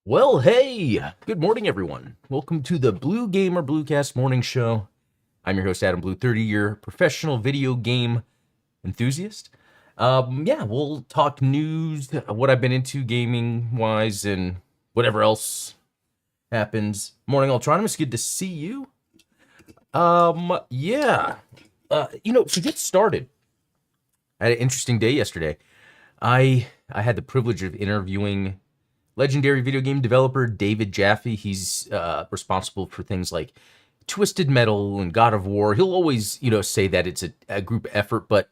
Well, hey, good morning, everyone. Welcome to the Blue Gamer Bluecast Morning Show. I'm your host, Adam Blue, 30-year professional video game enthusiast. Yeah, we'll talk news, what I've been into gaming-wise, and whatever else happens. Morning, Ultronymous, good to see you. Yeah. To get started, I had an interesting day yesterday. I had the privilege of interviewing legendary video game developer David Jaffe. He's responsible for things like Twisted Metal and God of War. He'll always, say that it's a group effort, but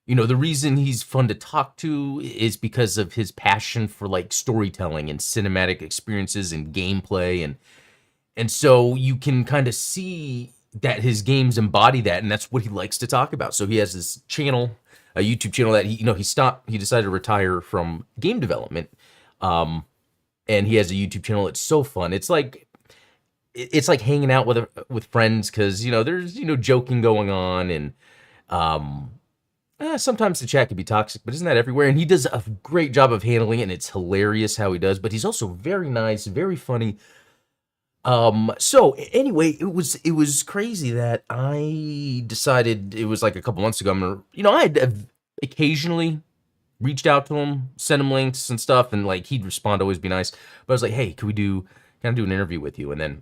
the reason he's fun to talk to is because of his passion for like storytelling and cinematic experiences and gameplay, and so you can kind of see that his games embody that, and that's what he likes to talk about. So he has this channel, a YouTube channel that he decided to retire from game development. And he has a YouTube channel. It's so fun. It's like hanging out with friends because there's joking going on, and sometimes the chat can be toxic, but isn't that everywhere? And he does a great job of handling it, and it's hilarious how he does. But he's also very nice, very funny. So anyway, it was crazy that I decided, it was like a couple months ago. I had occasionally reached out to him, sent him links and stuff, and like he'd respond, always be nice. But I was like, hey, can I do an interview with you? And then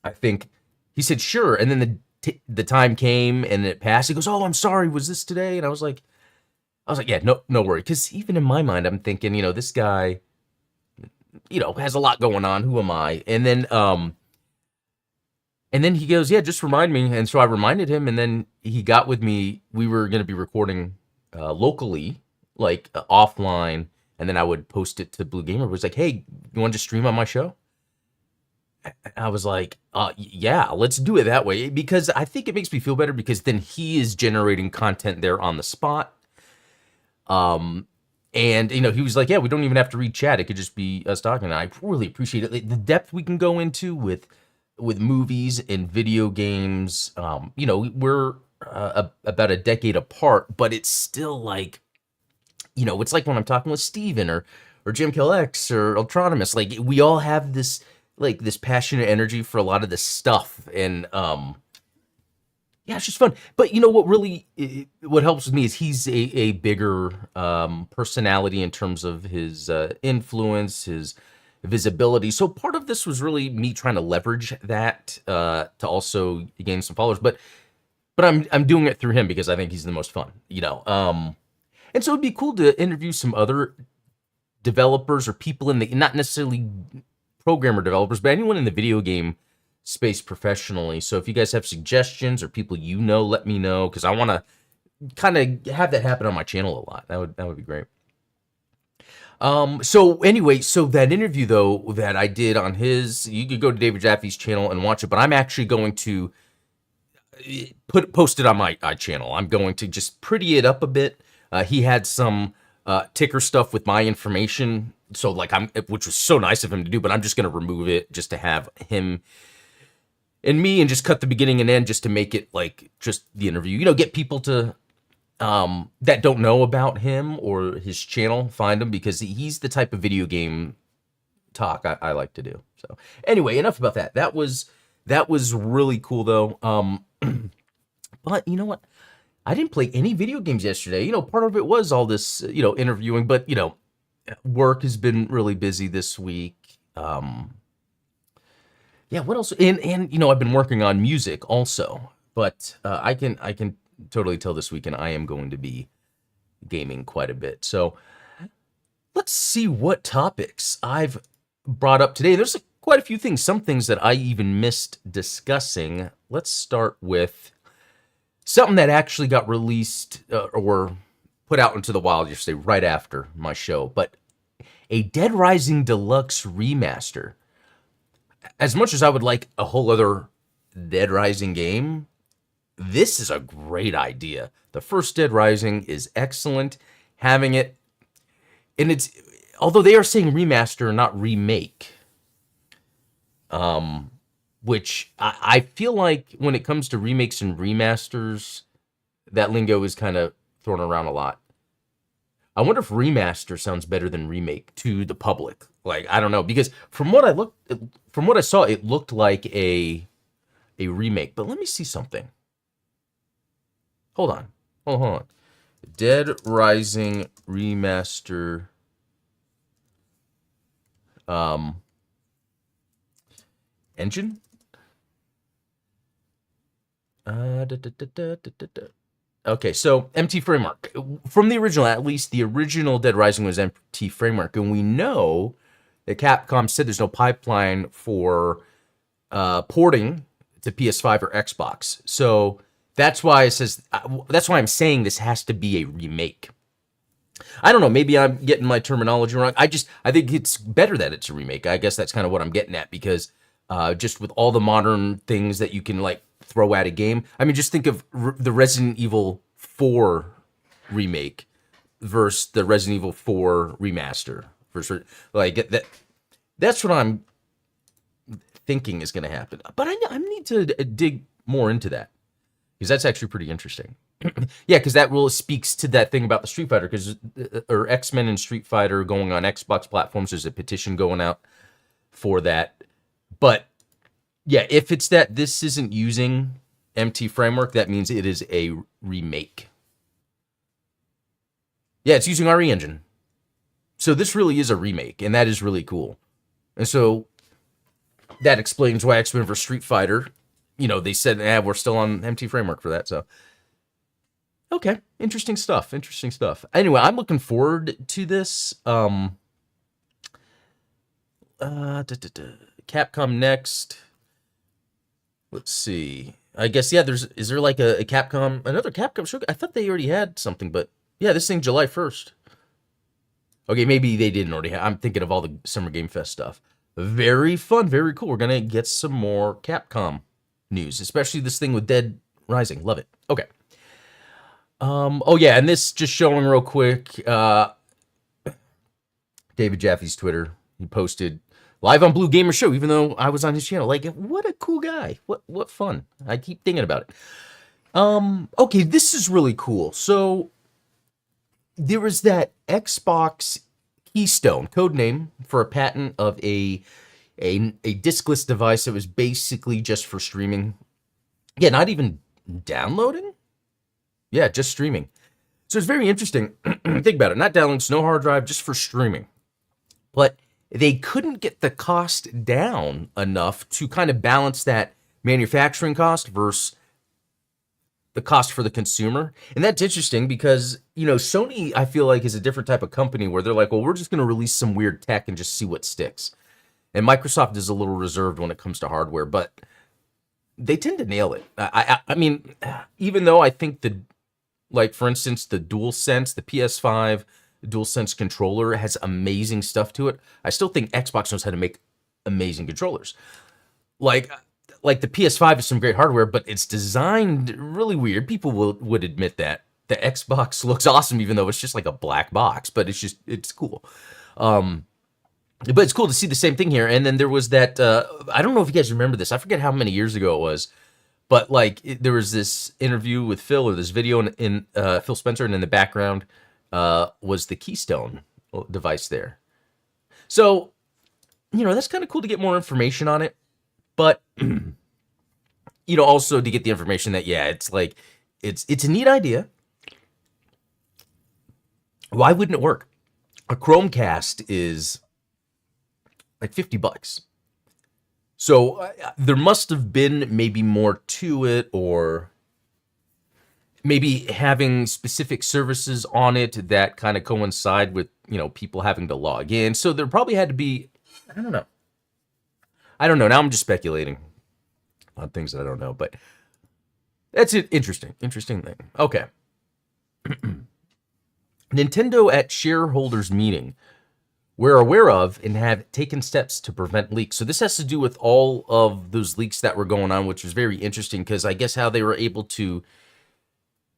I think he said sure, and then the time came and it passed. He goes, oh, I'm sorry, was this today? And I was like, yeah, no worry, because even in my mind, I'm thinking, this guy, has a lot going on. Who am I? And then he goes, yeah, just remind me. And so I reminded him, and then he got with me. We were going to be recording locally, like offline, and then I would post it to Blue Gamer. It was like, hey, you want to just stream on my show? I was like, yeah, let's do it that way, because I think it makes me feel better, because then he is generating content there on the spot. And he was like, yeah, we don't even have to read chat. It could just be us talking. And I really appreciate it. The depth we can go into with movies and video games. We're about a decade apart, but it's still like, it's like when I'm talking with Steven or Jim X or Ultronymous. Like, we all have this passionate energy for a lot of this stuff, and yeah, it's just fun. But what helps with me is he's a bigger personality in terms of his influence, his visibility. So part of this was really me trying to leverage that to also gain some followers. But I'm doing it through him because I think he's the most fun. And so it'd be cool to interview some other developers or people in the, not necessarily programmer developers, but anyone in the video game space professionally. So if you guys have suggestions or people let me know, because I want to kind of have that happen on my channel a lot. That would be great. So anyway, so that interview though that I did on his, you could go to David Jaffe's channel and watch it, but I'm actually going to post it on my channel. I'm going to just pretty it up a bit. He had some ticker stuff with my information, so which was so nice of him to do, but I'm just going to remove it just to have him and me, and just cut the beginning and end just to make it like just the interview. Get people to that don't know about him or his channel, find him, because he's the type of video game talk I like to do. So anyway, enough about that. That was really cool though. But you know what? I didn't play any video games yesterday. Part of it was all this, interviewing, but work has been really busy this week. Yeah, what else? And I've been working on music also, but I can totally tell this weekend I am going to be gaming quite a bit. So let's see what topics I've brought up today. There's quite a few things, some things that I even missed discussing. Let's start with something that actually got released or put out into the wild yesterday, right after my show, but a Dead Rising Deluxe remaster. As much as I would like a whole other Dead Rising game, this is a great idea. The first Dead Rising is excellent. Having it, and it's, although they are saying remaster, not remake, which I feel like when it comes to remakes and remasters, that lingo is kind of thrown around a lot. I wonder if remaster sounds better than remake to the public. Like, I don't know, because from what I saw, it looked like a remake. But let me see something. Hold on. Hold on. Dead Rising Remaster um engine? Okay, so MT Framework. From the original, at least the original Dead Rising was MT Framework, and we know that Capcom said there's no pipeline for porting to PS5 or Xbox. So that's why it says. That's why I'm saying this has to be a remake. I don't know. Maybe I'm getting my terminology wrong. I think it's better that it's a remake. I guess that's kind of what I'm getting at because just with all the modern things that you can like throw at a game. I mean, just think of the Resident Evil 4 remake versus the Resident Evil 4 remaster. Versus like that. That's what I'm thinking is going to happen. But I need to dig more into that because that's actually pretty interesting. Yeah, because that really speaks to that thing about the Street Fighter, or X-Men and Street Fighter going on Xbox platforms. There's a petition going out for that. But yeah, if it's that this isn't using MT Framework, that means it is a remake. Yeah, it's using RE Engine. So this really is a remake, and that is really cool. And so that explains why X-Men vs. Street Fighter, they said, we're still on MT Framework for that, so... Okay, interesting stuff. Anyway, I'm looking forward to this. Capcom next. Let's see. I guess, yeah, is there like a Capcom, another Capcom show? I thought they already had something, but yeah, this thing July 1st. Okay, maybe they didn't already have. I'm thinking of all the Summer Game Fest stuff. Very fun, very cool. We're going to get some more Capcom news, especially this thing with Dead Rising. Love it. Okay. Oh yeah, and this just showing real quick, David Jaffe's Twitter. He posted live on Blue Gamer Show, even though I was on his channel. Like, what a cool guy. What fun. I keep thinking about it. Okay, this is really cool. So there was that Xbox Keystone code name for a patent of a diskless device that was basically just for streaming. Yeah, not even downloading. Yeah, just streaming. So it's very interesting. Think about it. Not downloading, no hard drive, just for streaming. But they couldn't get the cost down enough to kind of balance that manufacturing cost versus the cost for the consumer. And that's interesting because, Sony, I feel like, is a different type of company where they're like, well, we're just going to release some weird tech and just see what sticks. And Microsoft is a little reserved when it comes to hardware, but they tend to nail it. I mean, even though I think like, for instance, the DualSense, the PS5 DualSense controller has amazing stuff to it, I still think Xbox knows how to make amazing controllers. Like the PS5 has some great hardware, but it's designed really weird. People would admit that. The Xbox looks awesome, even though it's just like a black box, but it's cool. But it's cool to see the same thing here. And then there was that, I don't know if you guys remember this. I forget how many years ago it was. But like there was this interview with Phil, or this video in Phil Spencer, and in the background was the Keystone device there. So, that's kind of cool to get more information on it. But, also to get the information that, yeah, it's like, it's a neat idea. Why wouldn't it work? A Chromecast is like $50. So there must have been maybe more to it, or maybe having specific services on it that kind of coincide with, people having to log in. So there probably had to be, I don't know. Now I'm just speculating on things that I don't know, but that's it. Interesting thing. Okay. Nintendo at shareholders meeting. We're aware of and have taken steps to prevent leaks. So this has to do with all of those leaks that were going on, which was very interesting because I guess how they were able to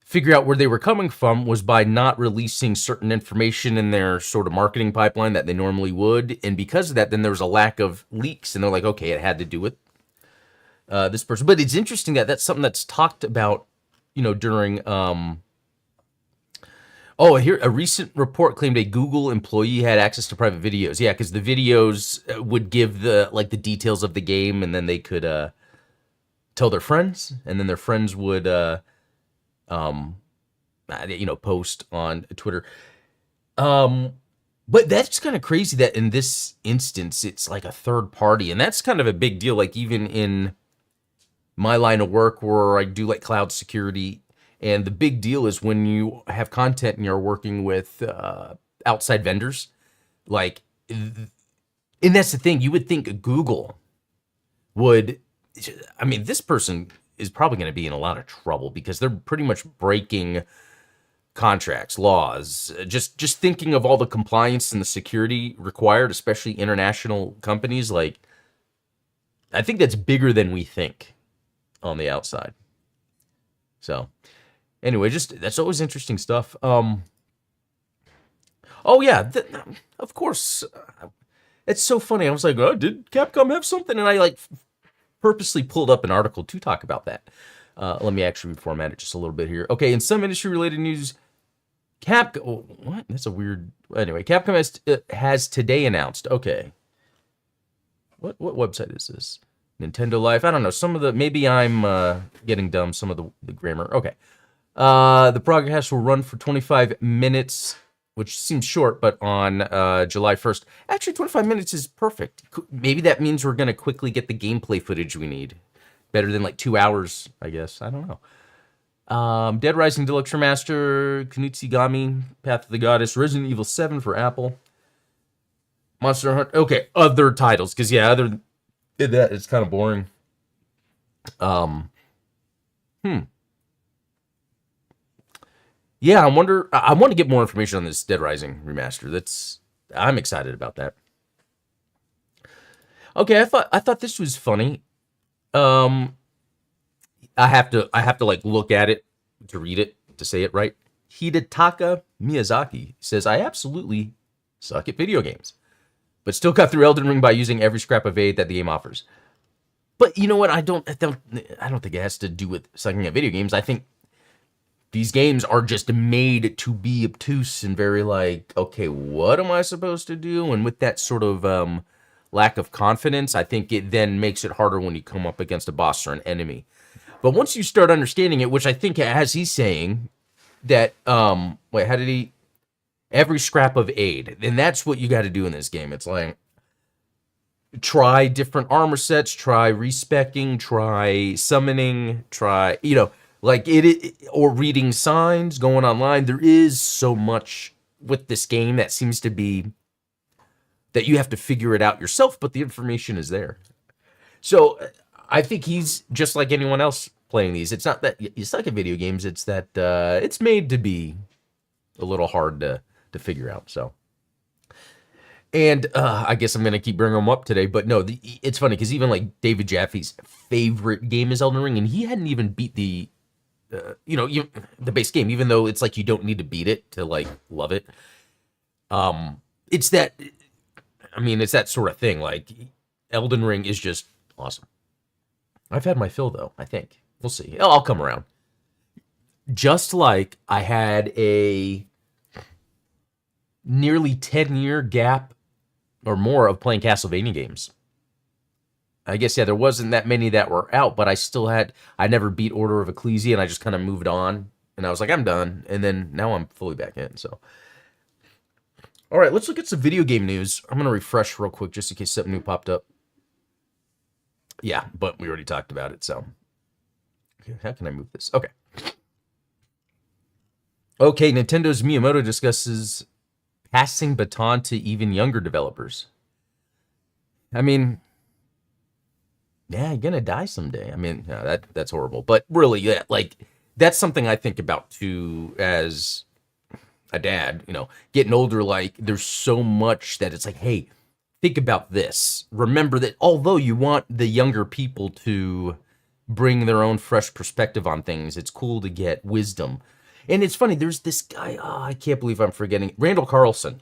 figure out where they were coming from was by not releasing certain information in their sort of marketing pipeline that they normally would. And because of that, then there was a lack of leaks. And they're like, okay, it had to do with this person. But it's interesting that that's something that's talked about, during... Oh, here a recent report claimed a Google employee had access to private videos. Yeah, because the videos would give the details of the game, and then they could tell their friends, and then their friends would um, post on Twitter. But that's kind of crazy that in this instance it's like a third party, and that's kind of a big deal. Like even in my line of work where I do like cloud security, and the big deal is when you have content and you're working with outside vendors, like, and that's the thing. You would think Google would. I mean, this person is probably going to be in a lot of trouble because they're pretty much breaking contracts, laws, just thinking of all the compliance and the security required, especially international companies. Like, I think that's bigger than we think on the outside. So anyway, just that's always interesting stuff. Oh yeah, of course. It's so funny. I was like, oh, did Capcom have something? And I like purposely pulled up an article to talk about that. Let me actually reformat it just a little bit here. Okay, in some industry-related news, what? That's a weird. Anyway, Capcom has today announced. Okay, what website is this? Nintendo Life. I don't know. Some of the maybe I'm getting dumb. Some of the grammar. Okay. The broadcast will run for 25 minutes, which seems short, but on July 1st. Actually, 25 minutes is perfect. Maybe that means we're going to quickly get the gameplay footage we need. Better than like 2 hours, I guess. I don't know. Dead Rising Deluxe Remaster, Kunitsigami, Path of the Goddess, Resident Evil 7 for Apple. Monster Hunter. Okay, other titles. Because, yeah, other than that, it's kind of boring. Yeah, I want to get more information on this Dead Rising remaster. I'm excited about that. Okay, I thought this was funny. I have to like look at it to read it to say it right. Hidetaka Miyazaki says, "I absolutely suck at video games, but still got through Elden Ring by using every scrap of aid that the game offers." But you know what? I don't think it has to do with sucking at video games. I think these games are just made to be obtuse and very like, okay, what am I supposed to do? And with that sort of lack of confidence, I think it then makes it harder when you come up against a boss or an enemy. But once you start understanding it, which I think as he's saying that, every scrap of aid, and that's what you got to do in this game. It's like, try different armor sets, try respecking, try summoning, try, like or reading signs, going online. There is so much with this game that seems to be that you have to figure it out yourself, but the information is there. So I think he's just like anyone else playing these. It's not that you suck at video games. It's that it's made to be a little hard to figure out. So, and I guess I'm going to keep bringing them up today. But no, it's funny because even like David Jaffe's favorite game is Elden Ring, and he hadn't even beat the base game, even though it's like you don't need to beat it to like love it. It's that sort of thing. Like Elden Ring is just awesome. I've had my fill though, I think. We'll see. I'll come around. Just like I had a nearly 10-year gap or more of playing Castlevania games. I guess, yeah, there wasn't that many that were out, but I never beat Order of Ecclesia, and I just kind of moved on, and I was like, I'm done, and then now I'm fully back in, so. All right, let's look at some video game news. I'm going to refresh real quick just in case something new popped up. Yeah, but we already talked about it, so. Okay, how can I move this? Okay. Okay, Nintendo's Miyamoto discusses passing baton to even younger developers. I mean, yeah, you're gonna die someday. I mean, yeah, that's horrible. But really, yeah, like that's something I think about too as a dad. Getting older, like there's so much that it's like, hey, think about this. Remember that although you want the younger people to bring their own fresh perspective on things, it's cool to get wisdom. And it's funny, there's this guy, I can't believe I'm forgetting, Randall Carlson.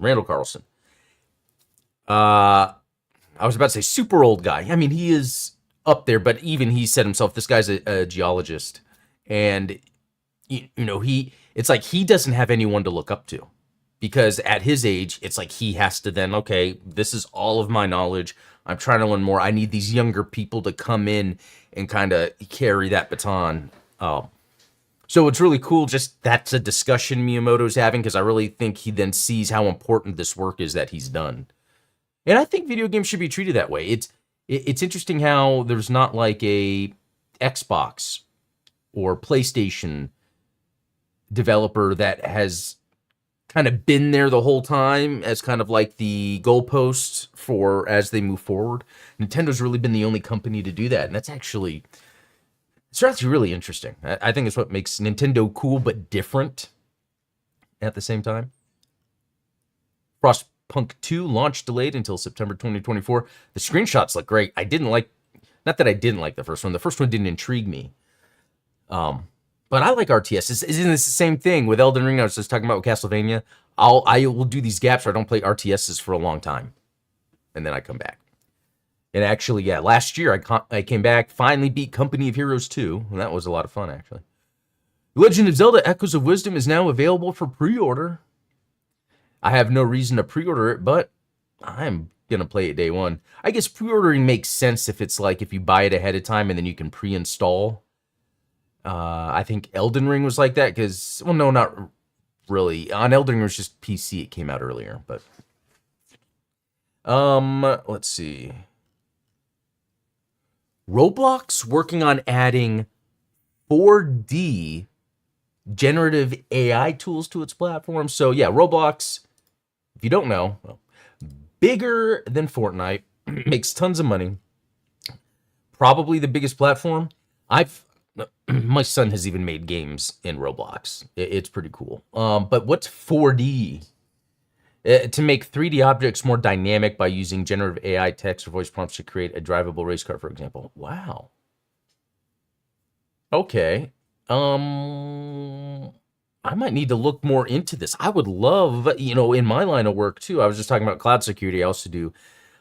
I was about to say super old guy. I mean, he is up there, but even he said himself, this guy's a geologist. And, it's like he doesn't have anyone to look up to, because at his age, it's like he has to then, okay, this is all of my knowledge. I'm trying to learn more. I need these younger people to come in and kind of carry that baton. So it's really cool. Just that's a discussion Miyamoto's having, because I really think he then sees how important this work is that he's done. And I think video games should be treated that way. It's interesting how there's not like a Xbox or PlayStation developer that has kind of been there the whole time as kind of like the goalposts for as they move forward. Nintendo's really been the only company to do that, and it's actually really interesting. I think it's what makes Nintendo cool but different at the same time. Frostpunk 2 launch delayed until September 2024. The screenshots look great. Not that I didn't like the first one. The first one didn't intrigue me. But I like RTS. Isn't this the same thing with Elden Ring? I was just talking about with Castlevania. I will do these gaps where I don't play RTSs for a long time, and then I come back. And actually, yeah, last year I came back, finally beat Company of Heroes 2, and that was a lot of fun, actually. Legend of Zelda Echoes of Wisdom is now available for pre-order. I have no reason to pre-order it, but I'm going to play it day one. I guess pre-ordering makes sense if it's like if you buy it ahead of time and then you can pre-install. I think Elden Ring was like that because, well, no, not really. On Elden Ring, it was just PC. It came out earlier, but let's see. Roblox working on adding 4D generative AI tools to its platform. So yeah, Roblox, if you don't know, well, bigger than Fortnite, makes tons of money. Probably the biggest platform. My son has even made games in Roblox. It's pretty cool. But what's 4D? To make 3D objects more dynamic by using generative AI text or voice prompts to create a drivable race car, for example. Wow. Okay. I might need to look more into this. I would love, in my line of work too. I was just talking about cloud security. I also do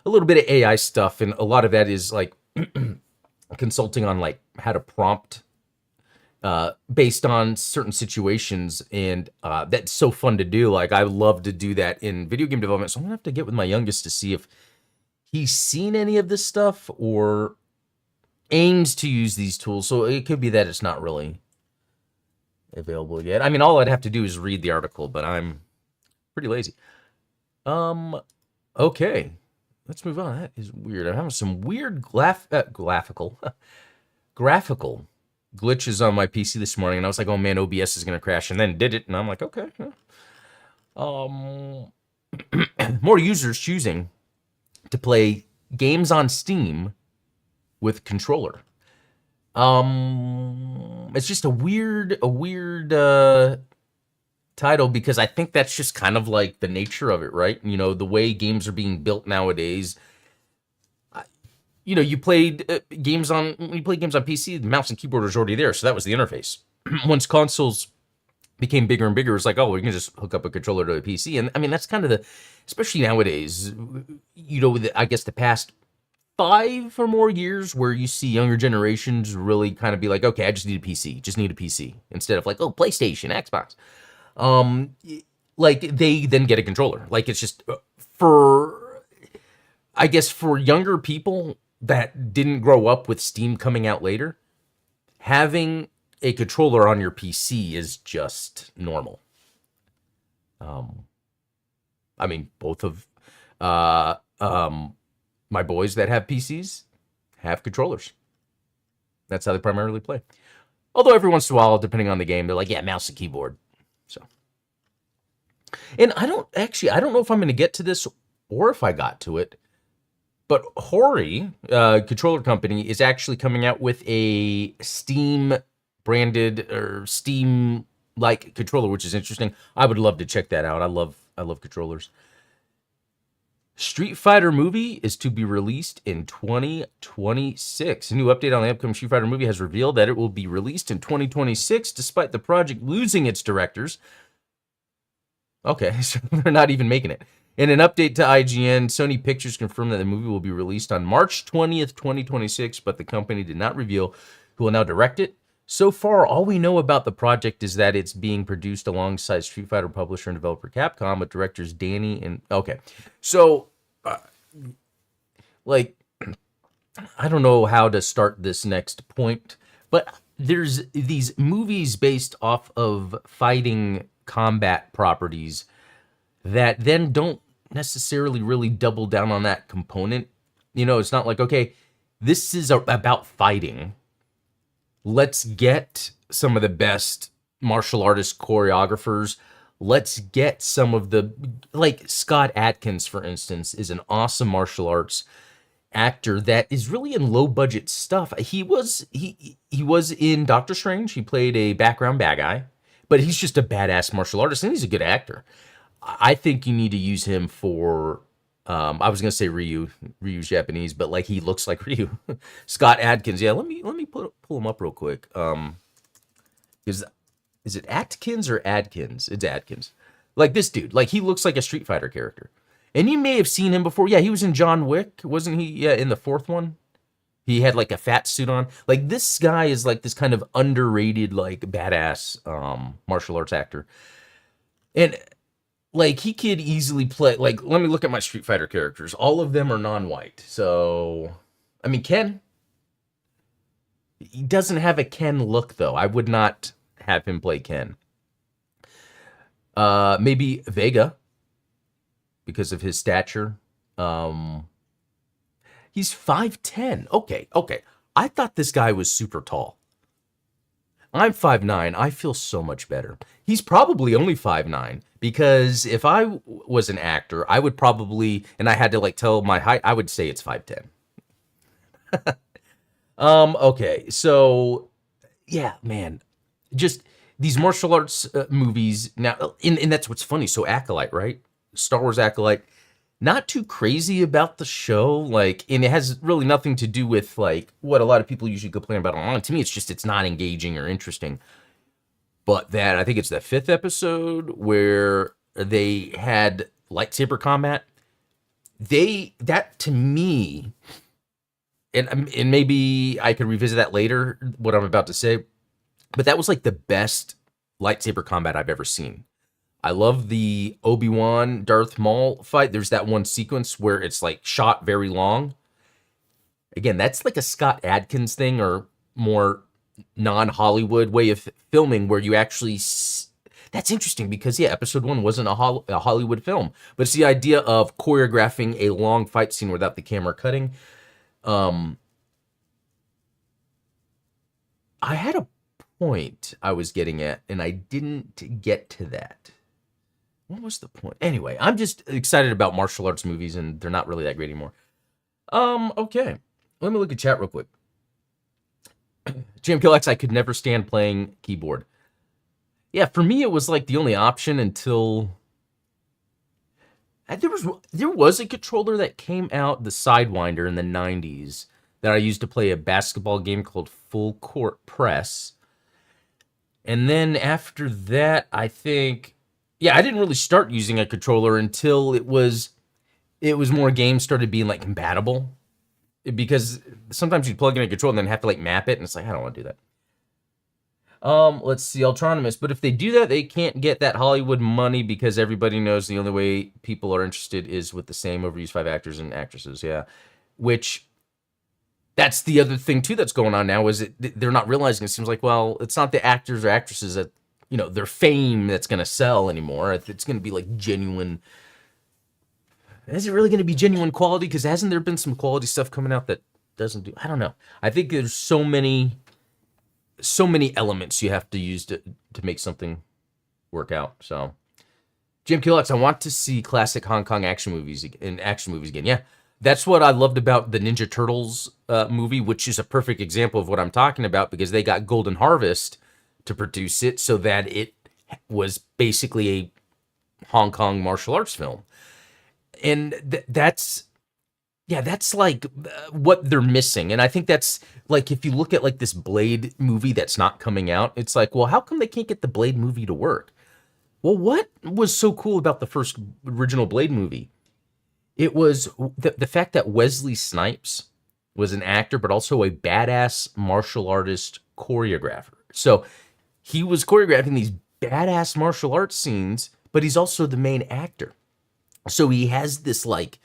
a little bit of AI stuff, and a lot of that is like consulting on like how to prompt based on certain situations, and that's so fun to do. Like, I love to do that in video game development, so I'm gonna have to get with my youngest to see if he's seen any of this stuff or aims to use these tools. So it could be that it's not really available yet. I mean, all I'd have to do is read the article, but I'm pretty lazy. Okay, let's move on. That is weird. I'm having some weird graphical glitches on my PC this morning, and I was like, oh man, OBS is gonna crash, and then did it, and I'm like, okay. More users choosing to play games on Steam with controller. It's just a weird title, because I think that's just kind of like the nature of it, right? The way games are being built nowadays. When you play games on PC, the mouse and keyboard was already there, so that was the interface. Once consoles became bigger and bigger, it's like, oh, we can just hook up a controller to a PC. And I mean, that's kind of especially nowadays, I guess the past 5 or more years where you see younger generations really kind of be like, okay, I just need a PC, instead of like, oh, PlayStation, Xbox. Like, they then get a controller. Like, it's just for younger people that didn't grow up with Steam coming out later, having a controller on your PC is just normal. I mean, both of my boys that have PCs have controllers. That's how they primarily play. Although every once in a while, depending on the game, they're like, yeah, mouse and keyboard. So, and I don't know if I'm going to get to this or if I got to it, but Hori, controller company, is actually coming out with a Steam branded or Steam like controller, which is interesting. I would love to check that out. I love controllers. Street Fighter movie is to be released in 2026. A new update on the upcoming Street Fighter movie has revealed that it will be released in 2026, despite the project losing its directors. Okay, so they're not even making it. In an update to IGN, Sony Pictures confirmed that the movie will be released on March 20th, 2026, but the company did not reveal who will now direct it, So far, all we know about the project is that it's being produced alongside Street Fighter publisher and developer Capcom, with directors Danny and okay. So, uh, like, I don't know how to start this next point, but there's these movies based off of fighting combat properties that then don't necessarily really double down on that component. You know, it's not like, okay, this is about fighting. Let's get some of the best martial artist choreographers. Let's get some of the, like Scott Adkins, for instance, is an awesome martial arts actor that is really in low budget stuff. He was in Doctor Strange. He played a background bad guy, but he's just a badass martial artist and he's a good actor. I think you need to use him for I was gonna say Ryu's Japanese, but like he looks like Ryu. Scott Adkins. Yeah, let me pull him up real quick. Is it Atkins or Adkins? It's Adkins. Like this dude, like he looks like a Street Fighter character. And you may have seen him before. Yeah, he was in John Wick, wasn't he? Yeah, in the fourth one. He had like a fat suit on. Like this guy is like this kind of underrated, like badass martial arts actor. And like he could easily play, like, let me look at my Street Fighter characters. All of them are non-white. So I mean Ken, he doesn't have a Ken look though. I would not have him play Ken. Maybe Vega, because of his stature. He's 5'10". Okay. I thought this guy was super tall. I'm 5'9". I feel so much better. He's probably only 5'9", because if I was an actor, I would probably, and I had to like tell my height, I would say it's 5'10". Okay. So yeah, man, just these martial arts movies now, and that's what's funny. So Acolyte, right? Star Wars Acolyte, not too crazy about the show, like, and it has really nothing to do with like what a lot of people usually complain about online. To me, it's just it's not engaging or interesting. But that I think it's the 5th episode where they had lightsaber combat. That to me, and maybe I could revisit that later, what I'm about to say, but that was like the best lightsaber combat I've ever seen. I love the Obi-Wan Darth Maul fight. There's that one sequence where it's like shot very long. Again, that's like a Scott Adkins thing or more non-Hollywood way of filming where you actually... That's interesting because, yeah, episode 1 wasn't a Hollywood film. But it's the idea of choreographing a long fight scene without the camera cutting. I had a point I was getting at, and I didn't get to that. What was the point? Anyway, I'm just excited about martial arts movies, and they're not really that great anymore. Okay. Let me look at chat real quick. GMKLX, I could never stand playing keyboard. Yeah, for me, it was like the only option until... There was a controller that came out, the Sidewinder, in the 90s, that I used to play a basketball game called Full Court Press. And then after that, I think... Yeah, I didn't really start using a controller until it was more games started being like compatible, because sometimes you'd plug in a controller and then have to like map it, and it's like I don't want to do that. Let's see, Ultronymous. But if they do that, they can't get that Hollywood money because everybody knows the only way people are interested is with the same overused 5 actors and actresses. Yeah, which that's the other thing too that's going on now is they're not realizing. It seems like, well, it's not the actors or actresses that, you know, their fame that's going to sell anymore. It's going to be like genuine. Is it really going to be genuine quality? Because hasn't there been some quality stuff coming out that doesn't do? I don't know. I think there's so many elements you have to use to make something work out. So, Jim QLX, I want to see classic Hong Kong action movies again. Yeah, that's what I loved about the Ninja Turtles movie, which is a perfect example of what I'm talking about because they got Golden Harvest to produce it so that it was basically a Hong Kong martial arts film. And that's like what they're missing. And I think that's like, if you look at like this Blade movie that's not coming out, it's like, well, how come they can't get the Blade movie to work? Well, what was so cool about the first original Blade movie? It was the fact that Wesley Snipes was an actor, but also a badass martial artist choreographer. So he was choreographing these badass martial arts scenes, but he's also the main actor. So he has this like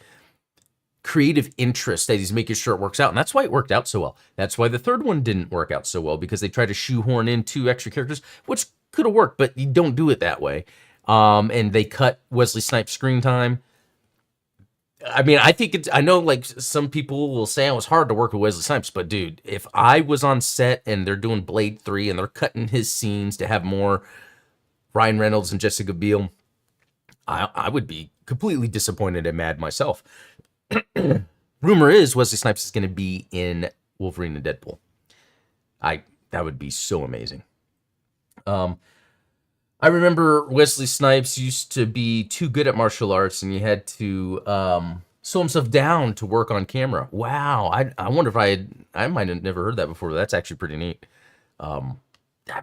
creative interest that he's making sure it works out. And that's why it worked out so well. That's why the third one didn't work out so well, because they tried to shoehorn in 2 extra characters, which could have worked, but you don't do it that way. And they cut Wesley Snipes' screen time. I mean, I think I know like some people will say it was hard to work with Wesley Snipes, but dude, if I was on set and they're doing Blade 3 and they're cutting his scenes to have more Ryan Reynolds and Jessica Biel, I would be completely disappointed and mad myself. Rumor is Wesley Snipes is going to be in Wolverine and Deadpool. That would be so amazing. I remember Wesley Snipes used to be too good at martial arts, and he had to slow himself down to work on camera. Wow, I wonder if I might have never heard that before. That's actually pretty neat. I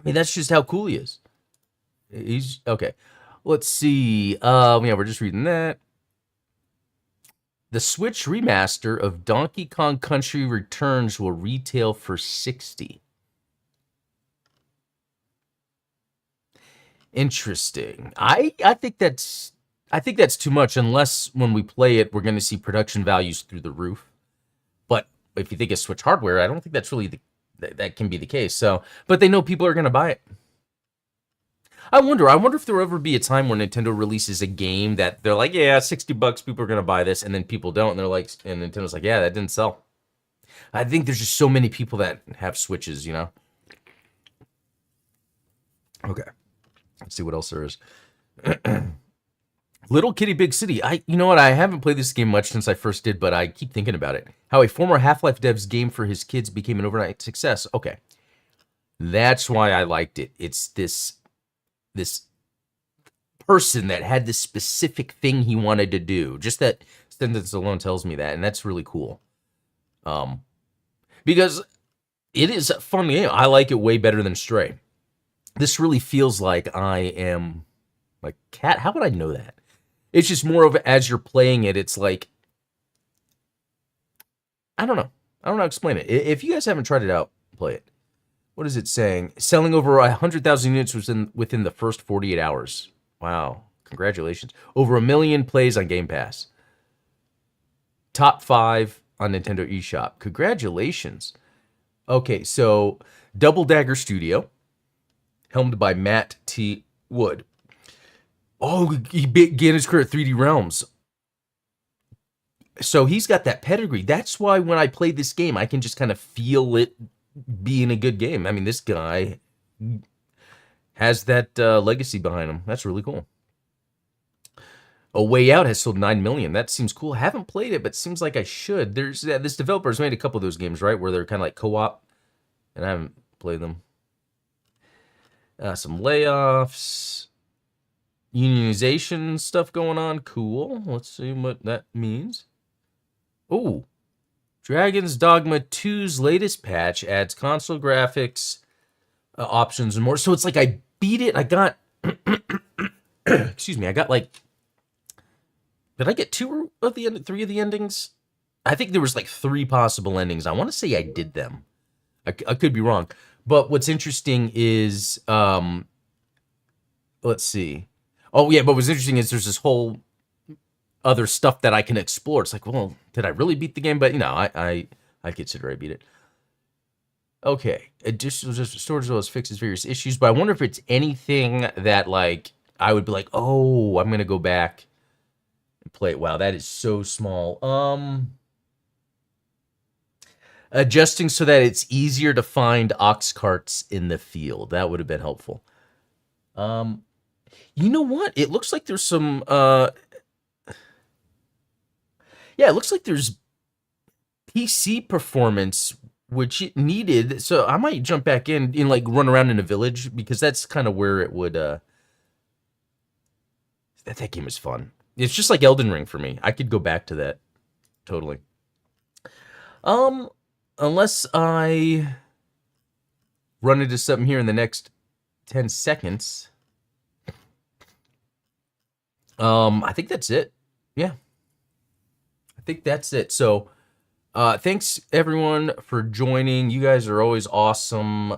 mean, that's just how cool he is. He's okay. Let's see. Yeah, we're just reading that. The Switch remaster of Donkey Kong Country Returns will retail for $60. Interesting. I think that's too much, unless when we play it, we're going to see production values through the roof. But if you think of Switch hardware, I don't think that's really that can be the case. So, but they know people are going to buy it. I wonder if there'll ever be a time where Nintendo releases a game that they're like, yeah, $60, people are going to buy this, and then people don't, and they're like, and Nintendo's like, yeah, that didn't sell. I think there's just so many people that have Switches, you know? Okay. Let's see what else there is. Little Kitty Big City. You know what? I haven't played this game much since I first did, but I keep thinking about it. How a former Half-Life dev's game for his kids became an overnight success. Okay. That's why I liked it. It's this person that had this specific thing he wanted to do. Just that sentence alone tells me that, and that's really cool. Because it is a fun game. I like it way better than Stray. This really feels like I am like Cat. How would I know that? It's just more of as you're playing it, it's like, I don't know how to explain it. If you guys haven't tried it out, play it. What is it saying? Selling over 100,000 units within the first 48 hours. Wow. Congratulations. Over 1 million plays on Game Pass. Top 5 on Nintendo eShop. Congratulations. Okay, so Double Dagger Studio, helmed by Matt T. Wood. Oh, he began his career at 3D Realms. So he's got that pedigree. That's why when I play this game, I can just kind of feel it being a good game. I mean, this guy has that legacy behind him. That's really cool. A Way Out has sold 9 million. That seems cool. I haven't played it, but seems like I should. There's this developer's made a couple of those games, right, where they're kind of like co-op, and I haven't played them. Some layoffs, unionization stuff going on. Cool. Let's see what that means. Oh, Dragon's Dogma 2's latest patch adds console graphics, options, and more. So it's like I beat it. I got, excuse me, I got like, did I get 2 of the 3 of the endings? I think there was like 3 possible endings. I want to say I did them. I could be wrong. But what's interesting is, let's see. Oh yeah, but what's interesting is there's this whole other stuff that I can explore. It's like, well, did I really beat the game? But you know, I consider I beat it. Okay, additional storage as well as fixes various issues. But I wonder if it's anything that like I would be like, oh, I'm gonna go back and play it. Wow, that is so small. Adjusting so that it's easier to find ox carts in the field. That would have been helpful. You know what? It looks like there's some yeah, it looks like there's PC performance which it needed. So I might jump back in and like run around in a village, because that's kind of where it would that game is fun. It's just like Elden Ring for me. I could go back to that. Totally. Unless I run into something here in the next 10 seconds. I think that's it. Yeah. I think that's it. So, thanks everyone for joining. You guys are always awesome.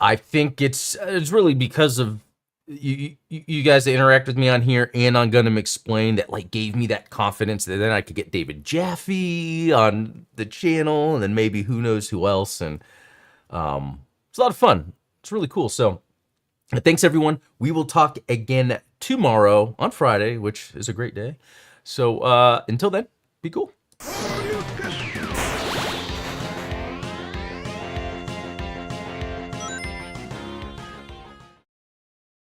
I think it's really because of you guys that interact with me on here and on Gundam Explain that like gave me that confidence that then I could get David Jaffe on the channel, and then maybe who knows who else. And it's a lot of fun. It's really cool. So thanks everyone. We will talk again tomorrow on Friday, which is a great day. So until then, be cool.